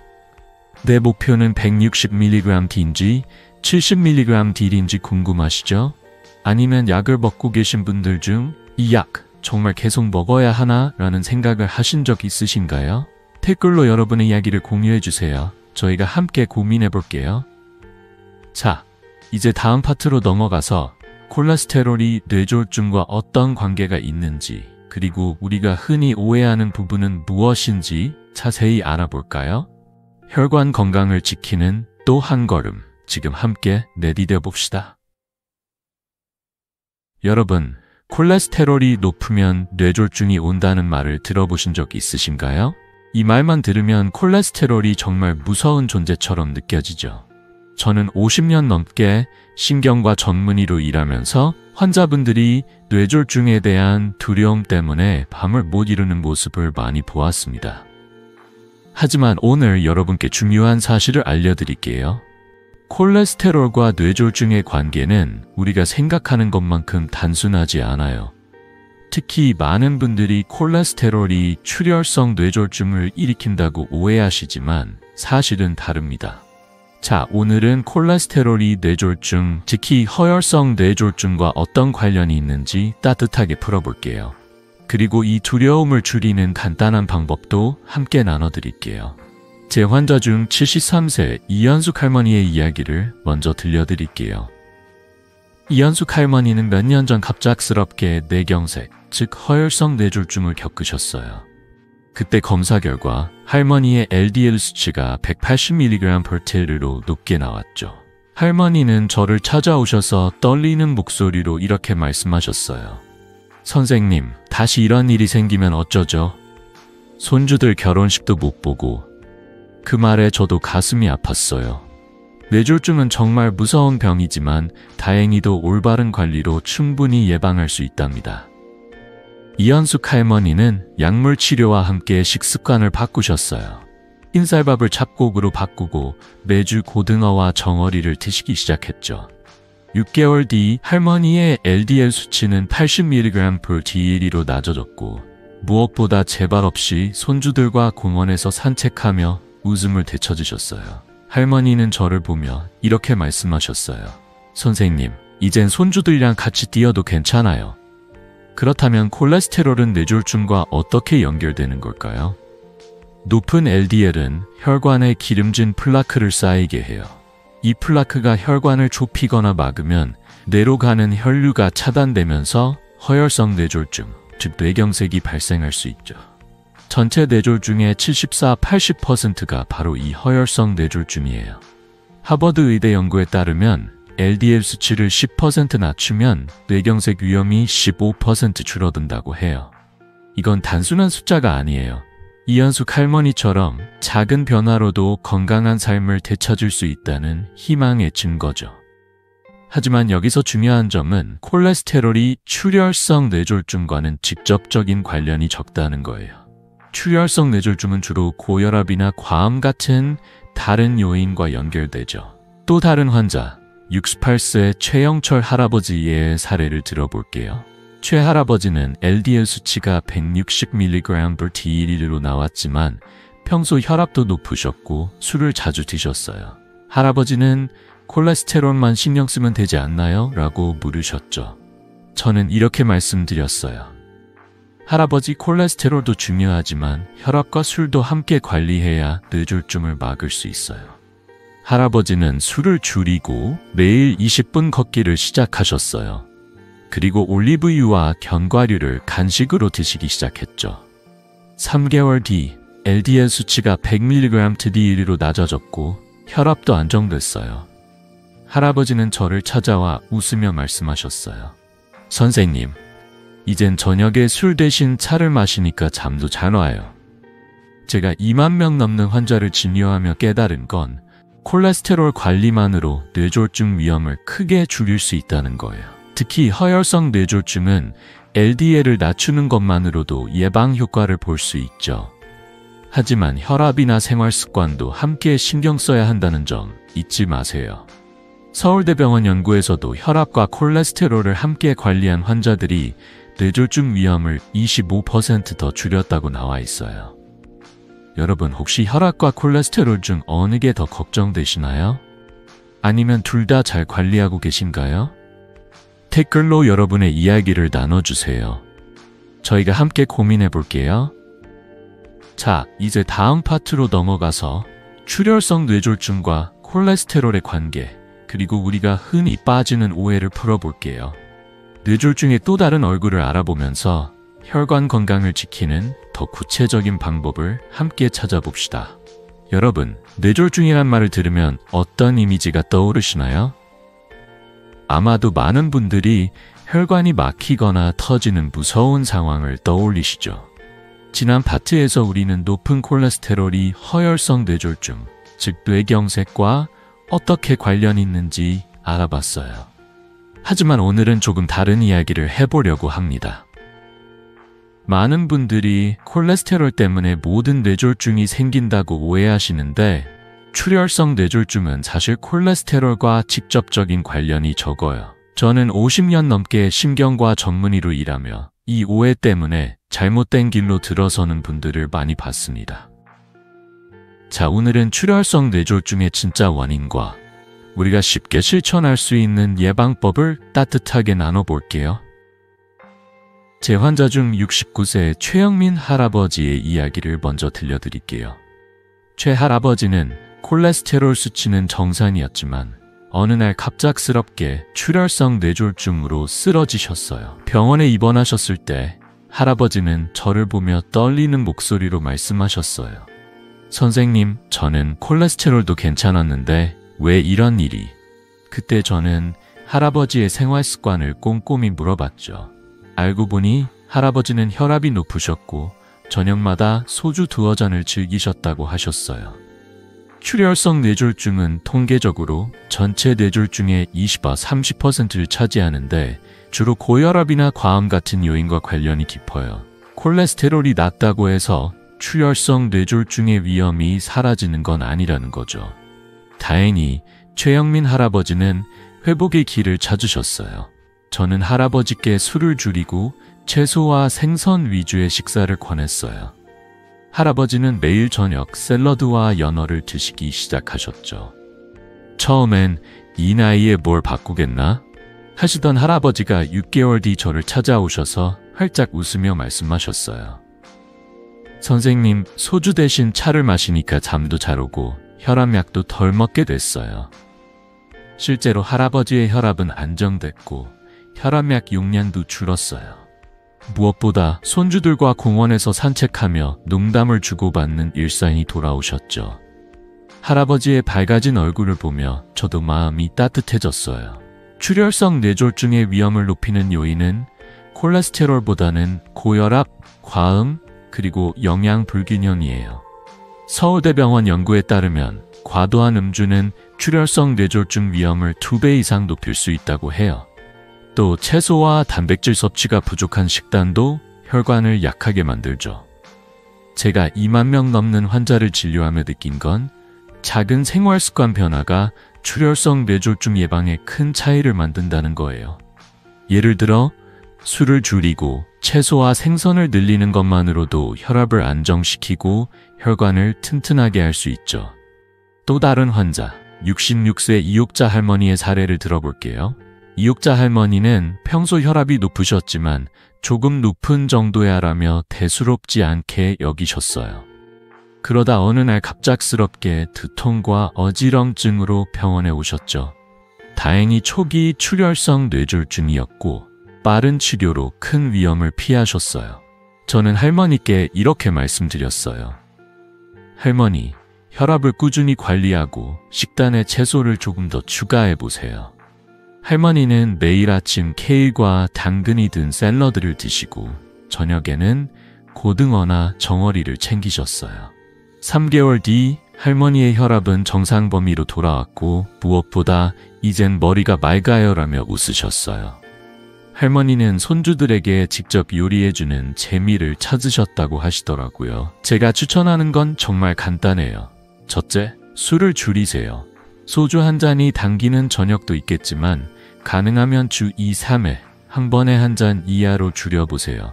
내 목표는 160mg인지 70mg/dl인지 궁금하시죠? 아니면 약을 먹고 계신 분들 중 이 약 정말 계속 먹어야 하나? 라는 생각을 하신 적 있으신가요? 댓글로 여러분의 이야기를 공유해 주세요. 저희가 함께 고민해 볼게요. 자, 이제 다음 파트로 넘어가서 콜레스테롤이 뇌졸중과 어떤 관계가 있는지, 그리고 우리가 흔히 오해하는 부분은 무엇인지 자세히 알아볼까요? 혈관 건강을 지키는 또 한 걸음, 지금 함께 내디뎌 봅시다. 여러분, 콜레스테롤이 높으면 뇌졸중이 온다는 말을 들어보신 적 있으신가요? 이 말만 들으면 콜레스테롤이 정말 무서운 존재처럼 느껴지죠. 저는 50년 넘게 신경과 전문의로 일하면서 환자분들이 뇌졸중에 대한 두려움 때문에 밤을 못 이루는 모습을 많이 보았습니다. 하지만 오늘 여러분께 중요한 사실을 알려드릴게요. 콜레스테롤과 뇌졸중의 관계는 우리가 생각하는 것만큼 단순하지 않아요. 특히 많은 분들이 콜레스테롤이 출혈성 뇌졸중을 일으킨다고 오해하시지만 사실은 다릅니다. 자, 오늘은 콜레스테롤이 뇌졸중, 특히 허혈성 뇌졸중과 어떤 관련이 있는지 따뜻하게 풀어볼게요. 그리고 이 두려움을 줄이는 간단한 방법도 함께 나눠드릴게요. 제 환자 중 73세 이현숙 할머니의 이야기를 먼저 들려드릴게요. 이현숙 할머니는 몇 년 전 갑작스럽게 뇌경색, 즉 허혈성 뇌졸중을 겪으셨어요. 그때 검사 결과 할머니의 LDL 수치가 180mg/D로 높게 나왔죠. 할머니는 저를 찾아오셔서 떨리는 목소리로 이렇게 말씀하셨어요. 선생님, 다시 이런 일이 생기면 어쩌죠? 손주들 결혼식도 못 보고. 그 말에 저도 가슴이 아팠어요. 뇌졸중은 정말 무서운 병이지만 다행히도 올바른 관리로 충분히 예방할 수 있답니다. 이현숙 할머니는 약물 치료와 함께 식습관을 바꾸셨어요. 흰쌀밥을 잡곡으로 바꾸고 매주 고등어와 정어리를 드시기 시작했죠. 6개월 뒤 할머니의 LDL 수치는 80mg/D로 낮아졌고 무엇보다 재발 없이 손주들과 공원에서 산책하며 웃음을 되찾으셨어요. 할머니는 저를 보며 이렇게 말씀하셨어요. 선생님, 이젠 손주들이랑 같이 뛰어도 괜찮아요. 그렇다면 콜레스테롤은 뇌졸중과 어떻게 연결되는 걸까요? 높은 LDL은 혈관에 기름진 플라크를 쌓이게 해요. 이 플라크가 혈관을 좁히거나 막으면 뇌로 가는 혈류가 차단되면서 허혈성 뇌졸중, 즉 뇌경색이 발생할 수 있죠. 전체 뇌졸중의 74-80%가 바로 이 허혈성 뇌졸중이에요. 하버드 의대 연구에 따르면 LDL 수치를 10% 낮추면 뇌경색 위험이 15% 줄어든다고 해요. 이건 단순한 숫자가 아니에요. 이현숙 할머니처럼 작은 변화로도 건강한 삶을 되찾을 수 있다는 희망의 증거죠. 하지만 여기서 중요한 점은 콜레스테롤이 출혈성 뇌졸중과는 직접적인 관련이 적다는 거예요. 출혈성 뇌졸중은 주로 고혈압이나 과음 같은 다른 요인과 연결되죠. 또 다른 환자, 68세 최영철 할아버지의 사례를 들어볼게요. 최 할아버지는 LDL 수치가 160mg/D로 나왔지만 평소 혈압도 높으셨고 술을 자주 드셨어요. 할아버지는 콜레스테롤만 신경 쓰면 되지 않나요? 라고 물으셨죠. 저는 이렇게 말씀드렸어요. 할아버지, 콜레스테롤도 중요하지만 혈압과 술도 함께 관리해야 뇌졸중을 막을 수 있어요. 할아버지는 술을 줄이고 매일 20분 걷기를 시작하셨어요. 그리고 올리브유와 견과류를 간식으로 드시기 시작했죠. 3개월 뒤 LDL 수치가 100mg/D로 낮아졌고 혈압도 안정됐어요. 할아버지는 저를 찾아와 웃으며 말씀하셨어요. 선생님, 이젠 저녁에 술 대신 차를 마시니까 잠도 잘 와요. 제가 2만 명 넘는 환자를 진료하며 깨달은 건 콜레스테롤 관리만으로 뇌졸중 위험을 크게 줄일 수 있다는 거예요. 특히 허혈성 뇌졸중은 LDL을 낮추는 것만으로도 예방 효과를 볼 수 있죠. 하지만 혈압이나 생활 습관도 함께 신경 써야 한다는 점 잊지 마세요. 서울대병원 연구에서도 혈압과 콜레스테롤을 함께 관리한 환자들이 뇌졸중 위험을 25% 더 줄였다고 나와 있어요. 여러분, 혹시 혈압과 콜레스테롤 중 어느 게 더 걱정되시나요? 아니면 둘 다 잘 관리하고 계신가요? 댓글로 여러분의 이야기를 나눠주세요. 저희가 함께 고민해 볼게요. 자, 이제 다음 파트로 넘어가서 출혈성 뇌졸중과 콜레스테롤의 관계, 그리고 우리가 흔히 빠지는 오해를 풀어볼게요. 뇌졸중의 또 다른 얼굴을 알아보면서 혈관 건강을 지키는 더 구체적인 방법을 함께 찾아봅시다. 여러분, 뇌졸중이란 말을 들으면 어떤 이미지가 떠오르시나요? 아마도 많은 분들이 혈관이 막히거나 터지는 무서운 상황을 떠올리시죠. 지난 파트에서 우리는 높은 콜레스테롤이 허혈성 뇌졸중, 즉 뇌경색과 어떻게 관련이 있는지 알아봤어요. 하지만 오늘은 조금 다른 이야기를 해보려고 합니다. 많은 분들이 콜레스테롤 때문에 모든 뇌졸중이 생긴다고 오해하시는데 출혈성 뇌졸중은 사실 콜레스테롤과 직접적인 관련이 적어요. 저는 50년 넘게 신경과 전문의로 일하며 이 오해 때문에 잘못된 길로 들어서는 분들을 많이 봤습니다. 자, 오늘은 출혈성 뇌졸중의 진짜 원인과 우리가 쉽게 실천할 수 있는 예방법을 따뜻하게 나눠볼게요. 제 환자 중 69세 최영민 할아버지의 이야기를 먼저 들려드릴게요. 최 할아버지는 콜레스테롤 수치는 정상이었지만 어느 날 갑작스럽게 출혈성 뇌졸중으로 쓰러지셨어요. 병원에 입원하셨을 때 할아버지는 저를 보며 떨리는 목소리로 말씀하셨어요. 선생님, 저는 콜레스테롤도 괜찮았는데 왜 이런 일이? 그때 저는 할아버지의 생활 습관을 꼼꼼히 물어봤죠. 알고 보니 할아버지는 혈압이 높으셨고 저녁마다 소주 2잔을 즐기셨다고 하셨어요. 출혈성 뇌졸중은 통계적으로 전체 뇌졸중의 20~30%를 차지하는데 주로 고혈압이나 과음 같은 요인과 관련이 깊어요. 콜레스테롤이 낮다고 해서 출혈성 뇌졸중의 위험이 사라지는 건 아니라는 거죠. 다행히 최영민 할아버지는 회복의 길을 찾으셨어요. 저는 할아버지께 술을 줄이고 채소와 생선 위주의 식사를 권했어요. 할아버지는 매일 저녁 샐러드와 연어를 드시기 시작하셨죠. 처음엔 이 나이에 뭘 바꾸겠나? 하시던 할아버지가 6개월 뒤 저를 찾아오셔서 활짝 웃으며 말씀하셨어요. 선생님, 소주 대신 차를 마시니까 잠도 잘 오고 혈압약도 덜 먹게 됐어요. 실제로 할아버지의 혈압은 안정됐고 혈압약 용량도 줄었어요. 무엇보다 손주들과 공원에서 산책하며 농담을 주고받는 일상이 돌아오셨죠. 할아버지의 밝아진 얼굴을 보며 저도 마음이 따뜻해졌어요. 출혈성 뇌졸중의 위험을 높이는 요인은 콜레스테롤보다는 고혈압, 과음, 그리고 영양 불균형이에요. 서울대병원 연구에 따르면 과도한 음주는 출혈성 뇌졸중 위험을 2배 이상 높일 수 있다고 해요. 또 채소와 단백질 섭취가 부족한 식단도 혈관을 약하게 만들죠. 제가 2만 명 넘는 환자를 진료하며 느낀 건 작은 생활 습관 변화가 출혈성 뇌졸중 예방에 큰 차이를 만든다는 거예요. 예를 들어 술을 줄이고 채소와 생선을 늘리는 것만으로도 혈압을 안정시키고 혈관을 튼튼하게 할 수 있죠. 또 다른 환자, 66세 이옥자 할머니의 사례를 들어볼게요. 이옥자 할머니는 평소 혈압이 높으셨지만 조금 높은 정도야라며 대수롭지 않게 여기셨어요. 그러다 어느 날 갑작스럽게 두통과 어지럼증으로 병원에 오셨죠. 다행히 초기 출혈성 뇌졸중이었고 빠른 치료로 큰 위험을 피하셨어요. 저는 할머니께 이렇게 말씀드렸어요. 할머니, 혈압을 꾸준히 관리하고 식단에 채소를 조금 더 추가해보세요. 할머니는 매일 아침 케일과 당근이 든 샐러드를 드시고 저녁에는 고등어나 정어리를 챙기셨어요. 3개월 뒤 할머니의 혈압은 정상 범위로 돌아왔고 무엇보다 이젠 머리가 맑아요라며 웃으셨어요. 할머니는 손주들에게 직접 요리해주는 재미를 찾으셨다고 하시더라고요. 제가 추천하는 건 정말 간단해요. 첫째, 술을 줄이세요. 소주 한 잔이 당기는 저녁도 있겠지만 가능하면 주 2, 3회 한 번에 한 잔 이하로 줄여보세요.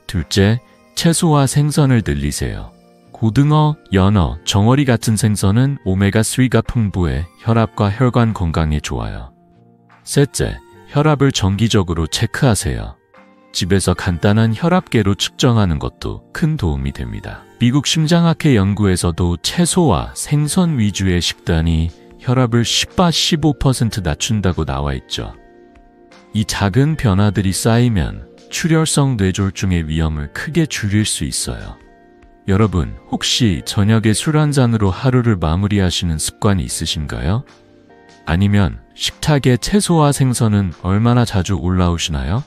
둘째, 채소와 생선을 늘리세요. 고등어, 연어, 정어리 같은 생선은 오메가3가 풍부해 혈압과 혈관 건강에 좋아요. 셋째, 혈압을 정기적으로 체크하세요. 집에서 간단한 혈압계로 측정하는 것도 큰 도움이 됩니다. 미국 심장학회 연구에서도 채소와 생선 위주의 식단이 혈압을 10~15% 낮춘다고 나와 있죠. 이 작은 변화들이 쌓이면 출혈성 뇌졸중의 위험을 크게 줄일 수 있어요. 여러분, 혹시 저녁에 술 한 잔으로 하루를 마무리하시는 습관이 있으신가요? 아니면 식탁에 채소와 생선은 얼마나 자주 올라오시나요?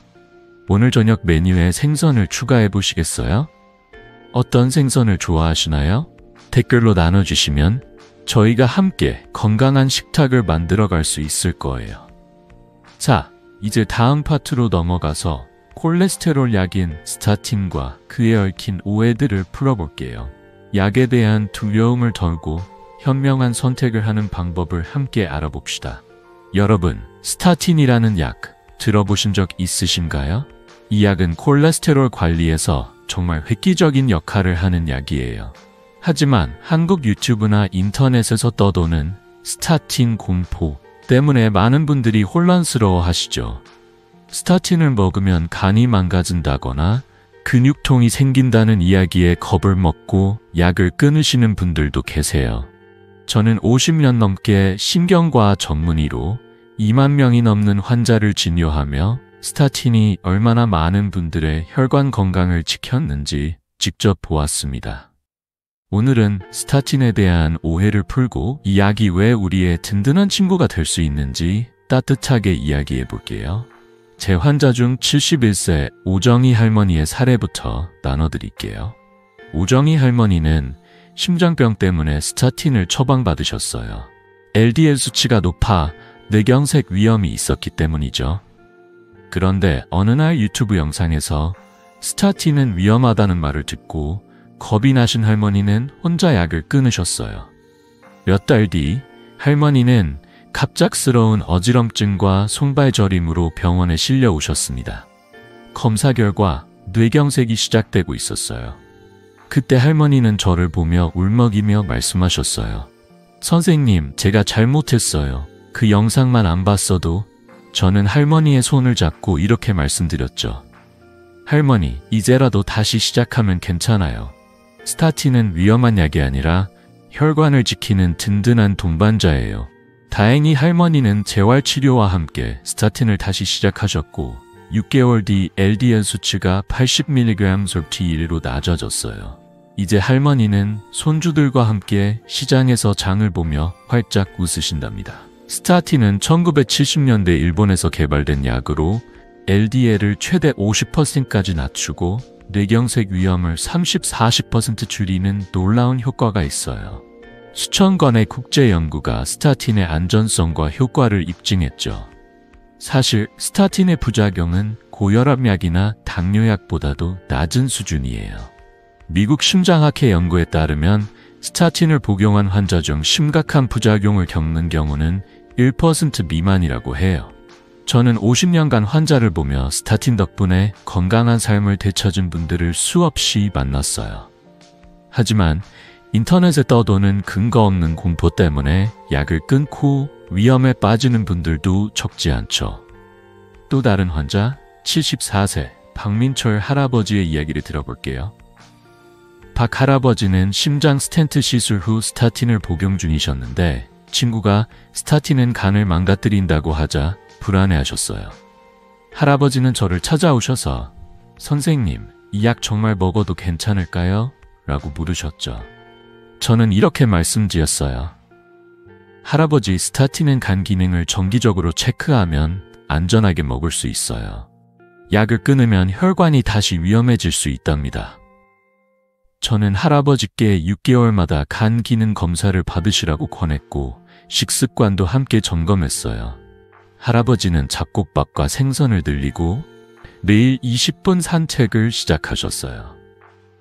오늘 저녁 메뉴에 생선을 추가해 보시겠어요? 어떤 생선을 좋아하시나요? 댓글로 나눠주시면 저희가 함께 건강한 식탁을 만들어 갈 수 있을 거예요. 자, 이제 다음 파트로 넘어가서 콜레스테롤 약인 스타틴과 그에 얽힌 오해들을 풀어볼게요. 약에 대한 두려움을 덜고 현명한 선택을 하는 방법을 함께 알아봅시다. 여러분, 스타틴이라는 약 들어보신 적 있으신가요? 이 약은 콜레스테롤 관리에서 정말 획기적인 역할을 하는 약이에요. 하지만 한국 유튜브나 인터넷에서 떠도는 스타틴 공포 때문에 많은 분들이 혼란스러워 하시죠. 스타틴을 먹으면 간이 망가진다거나 근육통이 생긴다는 이야기에 겁을 먹고 약을 끊으시는 분들도 계세요. 저는 50년 넘게 신경과 전문의로 2만 명이 넘는 환자를 진료하며 스타틴이 얼마나 많은 분들의 혈관 건강을 지켰는지 직접 보았습니다. 오늘은 스타틴에 대한 오해를 풀고 이 약이 왜 우리의 든든한 친구가 될 수 있는지 따뜻하게 이야기해 볼게요. 제 환자 중 71세 오정희 할머니의 사례부터 나눠드릴게요. 오정희 할머니는 심장병 때문에 스타틴을 처방받으셨어요. LDL 수치가 높아 뇌경색 위험이 있었기 때문이죠. 그런데 어느 날 유튜브 영상에서 스타틴은 위험하다는 말을 듣고 겁이 나신 할머니는 혼자 약을 끊으셨어요. 몇 달 뒤 할머니는 갑작스러운 어지럼증과 손발저림으로 병원에 실려 오셨습니다. 검사 결과 뇌경색이 시작되고 있었어요. 그때 할머니는 저를 보며 울먹이며 말씀하셨어요. 선생님, 제가 잘못했어요. 그 영상만 안 봤어도. 저는 할머니의 손을 잡고 이렇게 말씀드렸죠. 할머니, 이제라도 다시 시작하면 괜찮아요. 스타틴은 위험한 약이 아니라 혈관을 지키는 든든한 동반자예요. 다행히 할머니는 재활치료와 함께 스타틴을 다시 시작하셨고 6개월 뒤 LDL 수치가 80mg/D로 낮아졌어요. 이제 할머니는 손주들과 함께 시장에서 장을 보며 활짝 웃으신답니다. 스타틴은 1970년대 일본에서 개발된 약으로 LDL을 최대 50%까지 낮추고 뇌경색 위험을 30-40% 줄이는 놀라운 효과가 있어요. 수천 건의 국제 연구가 스타틴의 안전성과 효과를 입증했죠. 사실 스타틴의 부작용은 고혈압약이나 당뇨약보다도 낮은 수준이에요. 미국 심장학회 연구에 따르면 스타틴을 복용한 환자 중 심각한 부작용을 겪는 경우는 1% 미만이라고 해요. 저는 50년간 환자를 보며 스타틴 덕분에 건강한 삶을 되찾은 분들을 수없이 만났어요. 하지만 인터넷에 떠도는 근거 없는 공포 때문에 약을 끊고 위험에 빠지는 분들도 적지 않죠. 또 다른 환자, 74세 박민철 할아버지의 이야기를 들어볼게요. 박 할아버지는 심장 스텐트 시술 후 스타틴을 복용 중이셨는데 친구가 스타틴은 간을 망가뜨린다고 하자 불안해하셨어요. 할아버지는 저를 찾아오셔서 선생님, 이 약 정말 먹어도 괜찮을까요? 라고 물으셨죠. 저는 이렇게 말씀드렸어요. 할아버지, 스타틴은 간 기능을 정기적으로 체크하면 안전하게 먹을 수 있어요. 약을 끊으면 혈관이 다시 위험해질 수 있답니다. 저는 할아버지께 6개월마다 간 기능 검사를 받으시라고 권했고 식습관도 함께 점검했어요. 할아버지는 잡곡밥과 생선을 늘리고 매일 20분 산책을 시작하셨어요.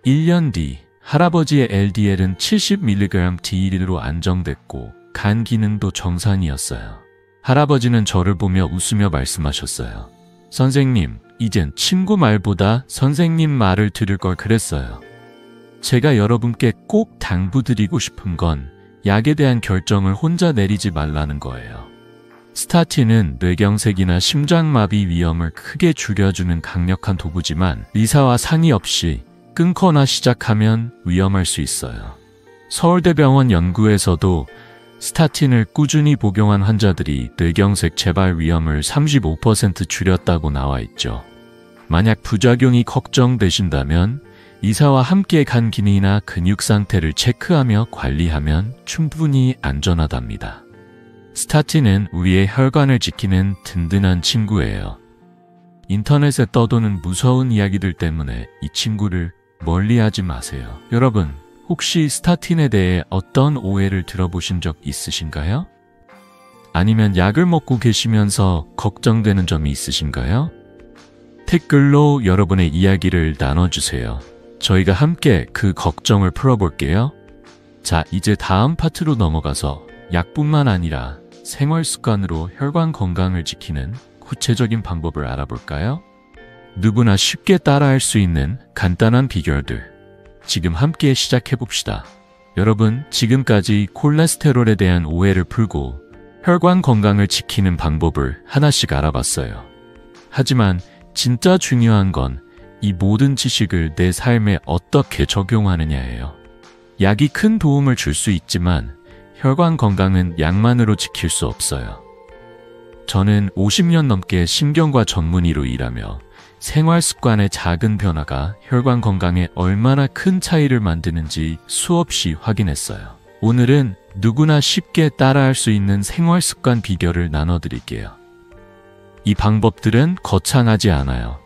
1년 뒤 할아버지의 LDL은 70mg/D로 안정됐고 간 기능도 정상이었어요. 할아버지는 저를 보며 웃으며 말씀하셨어요. 선생님, 이젠 친구 말보다 선생님 말을 들을 걸 그랬어요. 제가 여러분께 꼭 당부드리고 싶은 건 약에 대한 결정을 혼자 내리지 말라는 거예요. 스타틴은 뇌경색이나 심장마비 위험을 크게 줄여주는 강력한 도구지만 의사와 상의 없이 끊거나 시작하면 위험할 수 있어요. 서울대병원 연구에서도 스타틴을 꾸준히 복용한 환자들이 뇌경색 재발 위험을 35% 줄였다고 나와 있죠. 만약 부작용이 걱정되신다면 의사와 함께 간 기능이나 근육 상태를 체크하며 관리하면 충분히 안전하답니다. 스타틴은 우리의 혈관을 지키는 든든한 친구예요. 인터넷에 떠도는 무서운 이야기들 때문에 이 친구를 멀리하지 마세요. 여러분, 혹시 스타틴에 대해 어떤 오해를 들어보신 적 있으신가요? 아니면 약을 먹고 계시면서 걱정되는 점이 있으신가요? 댓글로 여러분의 이야기를 나눠주세요. 저희가 함께 그 걱정을 풀어볼게요. 자, 이제 다음 파트로 넘어가서 약뿐만 아니라 생활 습관으로 혈관 건강을 지키는 구체적인 방법을 알아볼까요? 누구나 쉽게 따라할 수 있는 간단한 비결들. 지금 함께 시작해봅시다. 여러분, 지금까지 콜레스테롤에 대한 오해를 풀고 혈관 건강을 지키는 방법을 하나씩 알아봤어요. 하지만 진짜 중요한 건 이 모든 지식을 내 삶에 어떻게 적용하느냐예요. 약이 큰 도움을 줄 수 있지만 혈관 건강은 약만으로 지킬 수 없어요. 저는 50년 넘게 신경과 전문의로 일하며 생활 습관의 작은 변화가 혈관 건강에 얼마나 큰 차이를 만드는지 수없이 확인했어요. 오늘은 누구나 쉽게 따라할 수 있는 생활 습관 비결을 나눠드릴게요. 이 방법들은 거창하지 않아요.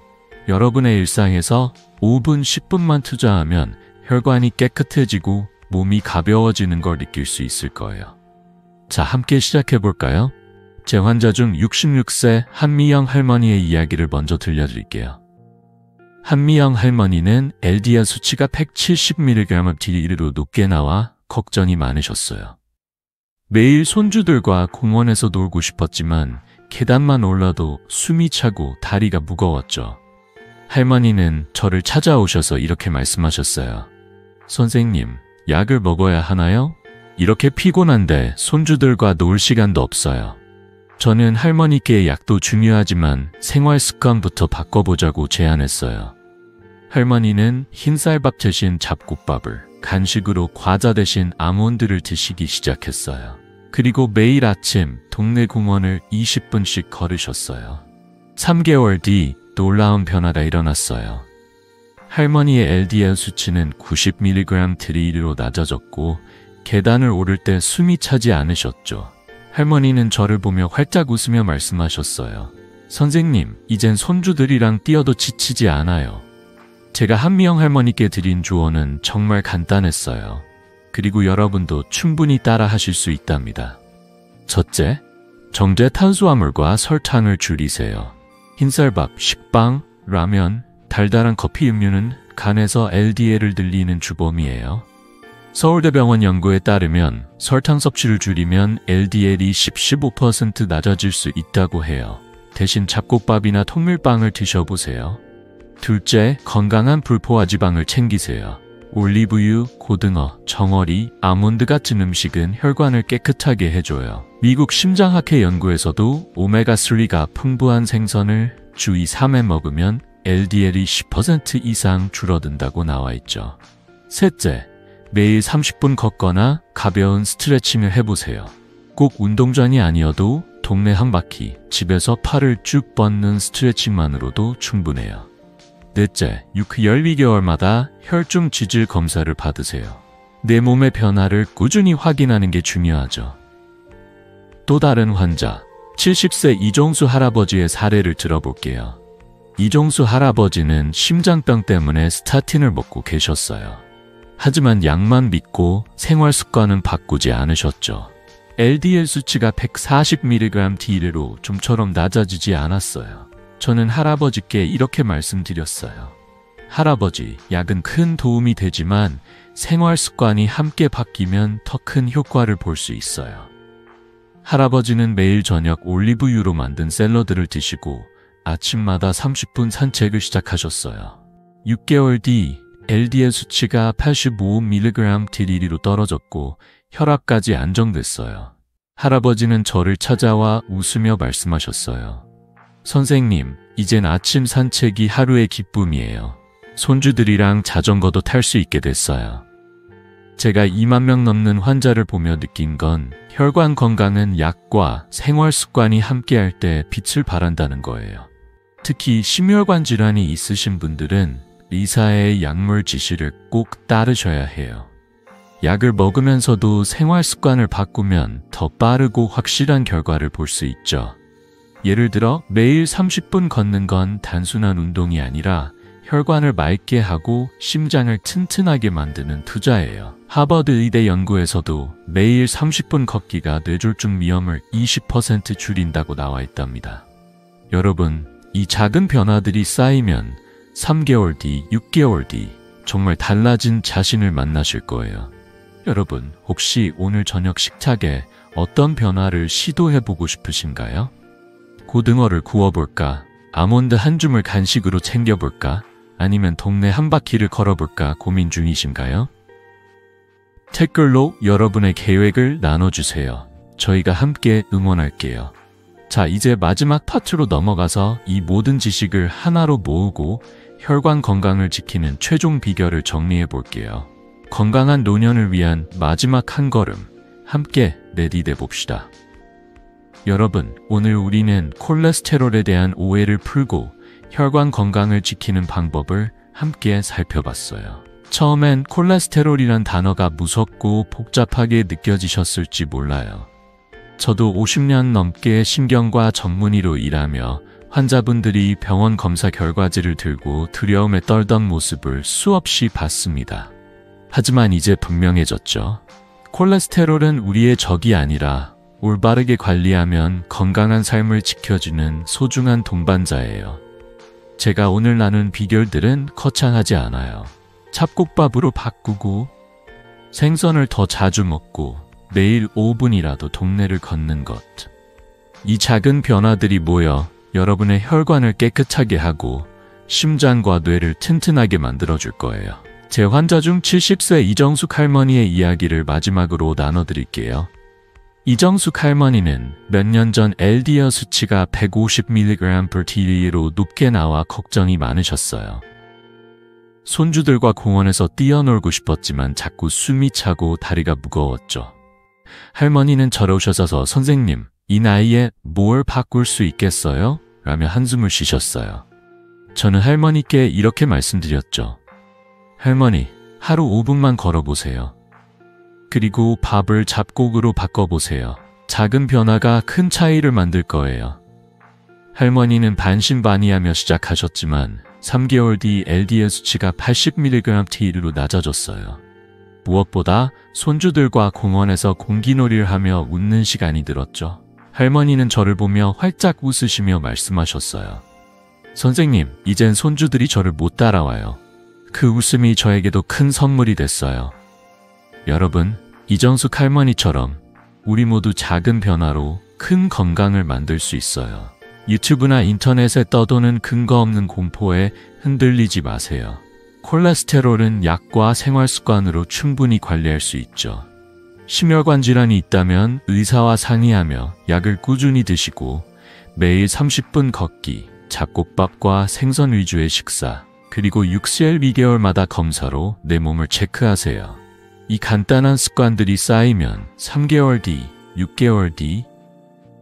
여러분의 일상에서 5분, 10분만 투자하면 혈관이 깨끗해지고 몸이 가벼워지는 걸 느낄 수 있을 거예요. 자, 함께 시작해볼까요? 제 환자 중 66세 한미영 할머니의 이야기를 먼저 들려드릴게요. 한미영 할머니는 LDL 수치가 170mg/dl로 높게 나와 걱정이 많으셨어요. 매일 손주들과 공원에서 놀고 싶었지만 계단만 올라도 숨이 차고 다리가 무거웠죠. 할머니는 저를 찾아오셔서 이렇게 말씀하셨어요. 선생님, 약을 먹어야 하나요? 이렇게 피곤한데 손주들과 놀 시간도 없어요. 저는 할머니께 약도 중요하지만 생활 습관부터 바꿔보자고 제안했어요. 할머니는 흰쌀밥 대신 잡곡밥을, 간식으로 과자 대신 아몬드를 드시기 시작했어요. 그리고 매일 아침 동네 공원을 20분씩 걸으셨어요. 3개월 뒤 놀라운 변화가 일어났어요. 할머니의 LDL 수치는 90mg/dl로 낮아졌고 계단을 오를 때 숨이 차지 않으셨죠. 할머니는 저를 보며 활짝 웃으며 말씀하셨어요. 선생님, 이젠 손주들이랑 뛰어도 지치지 않아요. 제가 한미영 할머니께 드린 조언은 정말 간단했어요. 그리고 여러분도 충분히 따라 하실 수 있답니다. 첫째, 정제 탄수화물과 설탕을 줄이세요. 흰쌀밥, 식빵, 라면, 달달한 커피 음료는 간에서 LDL을 늘리는 주범이에요. 서울대병원 연구에 따르면 설탕 섭취를 줄이면 LDL이 10-15% 낮아질 수 있다고 해요. 대신 잡곡밥이나 통밀빵을 드셔보세요. 둘째, 건강한 불포화 지방을 챙기세요. 올리브유, 고등어, 정어리, 아몬드 같은 음식은 혈관을 깨끗하게 해줘요. 미국 심장학회 연구에서도 오메가3가 풍부한 생선을 주 2, 3회 먹으면 LDL이 10% 이상 줄어든다고 나와 있죠. 셋째, 매일 30분 걷거나 가벼운 스트레칭을 해보세요. 꼭 운동 전이 아니어도 동네 한 바퀴, 집에서 팔을 쭉 뻗는 스트레칭만으로도 충분해요. 넷째, 12개월마다 혈중 지질 검사를 받으세요. 내 몸의 변화를 꾸준히 확인하는 게 중요하죠. 또 다른 환자, 70세 이종수 할아버지의 사례를 들어볼게요. 이종수 할아버지는 심장병 때문에 스타틴을 먹고 계셨어요. 하지만 약만 믿고 생활 습관은 바꾸지 않으셨죠. LDL 수치가 140mg/dl로 좀처럼 낮아지지 않았어요. 저는 할아버지께 이렇게 말씀드렸어요. 할아버지, 약은 큰 도움이 되지만 생활 습관이 함께 바뀌면 더 큰 효과를 볼 수 있어요. 할아버지는 매일 저녁 올리브유로 만든 샐러드를 드시고 아침마다 30분 산책을 시작하셨어요. 6개월 뒤 LDL 수치가 85mg/dl로 떨어졌고 혈압까지 안정됐어요. 할아버지는 저를 찾아와 웃으며 말씀하셨어요. 선생님, 이젠 아침 산책이 하루의 기쁨이에요. 손주들이랑 자전거도 탈 수 있게 됐어요. 제가 2만 명 넘는 환자를 보며 느낀 건 혈관 건강은 약과 생활 습관이 함께할 때 빛을 발한다는 거예요. 특히 심혈관 질환이 있으신 분들은 의사의 약물 지시를 꼭 따르셔야 해요. 약을 먹으면서도 생활 습관을 바꾸면 더 빠르고 확실한 결과를 볼 수 있죠. 예를 들어 매일 30분 걷는 건 단순한 운동이 아니라 혈관을 맑게 하고 심장을 튼튼하게 만드는 투자예요. 하버드 의대 연구에서도 매일 30분 걷기가 뇌졸중 위험을 20% 줄인다고 나와 있답니다. 여러분, 이 작은 변화들이 쌓이면 3개월 뒤, 6개월 뒤 정말 달라진 자신을 만나실 거예요. 여러분, 혹시 오늘 저녁 식탁에 어떤 변화를 시도해보고 싶으신가요? 고등어를 구워볼까? 아몬드 한 줌을 간식으로 챙겨볼까? 아니면 동네 한 바퀴를 걸어볼까 고민 중이신가요? 댓글로 여러분의 계획을 나눠주세요. 저희가 함께 응원할게요. 자, 이제 마지막 파트로 넘어가서 이 모든 지식을 하나로 모으고 혈관 건강을 지키는 최종 비결을 정리해 볼게요. 건강한 노년을 위한 마지막 한 걸음, 함께 내디뎌 봅시다. 여러분, 오늘 우리는 콜레스테롤에 대한 오해를 풀고 혈관 건강을 지키는 방법을 함께 살펴봤어요. 처음엔 콜레스테롤이란 단어가 무섭고 복잡하게 느껴지셨을지 몰라요. 저도 50년 넘게 신경과 전문의로 일하며 환자분들이 병원 검사 결과지를 들고 두려움에 떨던 모습을 수없이 봤습니다. 하지만 이제 분명해졌죠. 콜레스테롤은 우리의 적이 아니라 올바르게 관리하면 건강한 삶을 지켜주는 소중한 동반자예요. 제가 오늘 나눈 비결들은 거창하지 않아요. 잡곡밥으로 바꾸고 생선을 더 자주 먹고 매일 5분이라도 동네를 걷는 것. 이 작은 변화들이 모여 여러분의 혈관을 깨끗하게 하고 심장과 뇌를 튼튼하게 만들어줄 거예요. 제 환자 중 70세 이정숙 할머니의 이야기를 마지막으로 나눠드릴게요. 이정숙 할머니는 몇 년 전 LDL 수치가 150mg/dl로 높게 나와 걱정이 많으셨어요. 손주들과 공원에서 뛰어놀고 싶었지만 자꾸 숨이 차고 다리가 무거웠죠. 할머니는 저러 오셔서 선생님, 이 나이에 뭘 바꿀 수 있겠어요? 라며 한숨을 쉬셨어요. 저는 할머니께 이렇게 말씀드렸죠. 할머니, 하루 5분만 걸어보세요. 그리고 밥을 잡곡으로 바꿔보세요. 작은 변화가 큰 차이를 만들 거예요. 할머니는 반신반의하며 시작하셨지만 3개월 뒤 LDL 수치가 80mg/dl로 낮아졌어요. 무엇보다 손주들과 공원에서 공기놀이를 하며 웃는 시간이 늘었죠. 할머니는 저를 보며 활짝 웃으시며 말씀하셨어요. 선생님, 이젠 손주들이 저를 못 따라와요. 그 웃음이 저에게도 큰 선물이 됐어요. 여러분, 이정숙 할머니처럼 우리 모두 작은 변화로 큰 건강을 만들 수 있어요. 유튜브나 인터넷에 떠도는 근거 없는 공포에 흔들리지 마세요. 콜레스테롤은 약과 생활습관으로 충분히 관리할 수 있죠. 심혈관 질환이 있다면 의사와 상의하며 약을 꾸준히 드시고 매일 30분 걷기, 잡곡밥과 생선 위주의 식사, 그리고 6개월마다 검사로 내 몸을 체크하세요. 이 간단한 습관들이 쌓이면 3개월 뒤, 6개월 뒤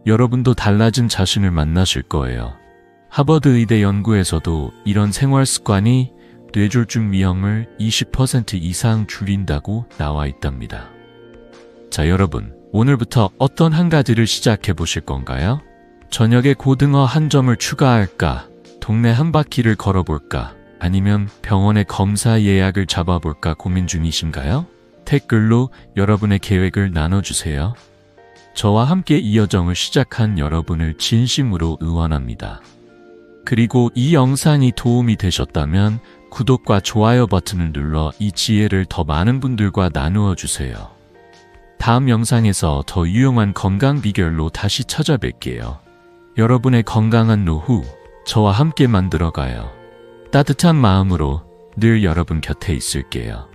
여러분도 달라진 자신을 만나실 거예요. 하버드 의대 연구에서도 이런 생활 습관이 뇌졸중 위험을 20% 이상 줄인다고 나와 있답니다. 자, 여러분, 오늘부터 어떤 한 가지를 시작해 보실 건가요? 저녁에 고등어 한 점을 추가할까? 동네 한 바퀴를 걸어볼까? 아니면 병원에 검사 예약을 잡아볼까 고민 중이신가요? 댓글로 여러분의 계획을 나눠주세요. 저와 함께 이 여정을 시작한 여러분을 진심으로 응원합니다. 그리고 이 영상이 도움이 되셨다면 구독과 좋아요 버튼을 눌러 이 지혜를 더 많은 분들과 나누어 주세요. 다음 영상에서 더 유용한 건강 비결로 다시 찾아뵐게요. 여러분의 건강한 노후, 저와 함께 만들어가요. 따뜻한 마음으로 늘 여러분 곁에 있을게요.